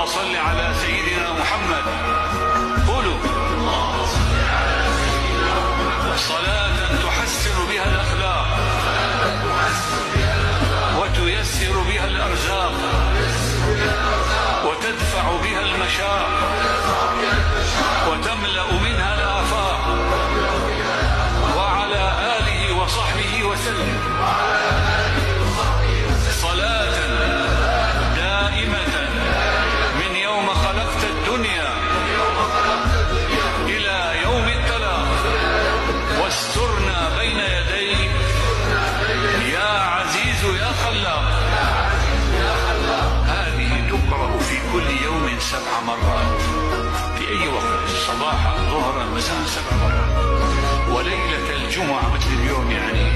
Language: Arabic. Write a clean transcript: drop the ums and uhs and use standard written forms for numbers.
صل على سيدنا محمد. قولوا صلاة تحسن بها الأخلاق وتيسر بها الأرزاق وتدفع بها المشاق وتملأ منها الآفاق، وعلى آله وصحبه وسلم. صلاة دائمة من يوم خلقت الدنيا إلى يوم التلاق، واسترنا بين يديك يا عزيز يا خلاق. هذه تقرأ في كل يوم 7 مرات، في أي وقت، صباحا ظهرا مساء 7 مرات، وليلة الجمعة مثل اليوم يعني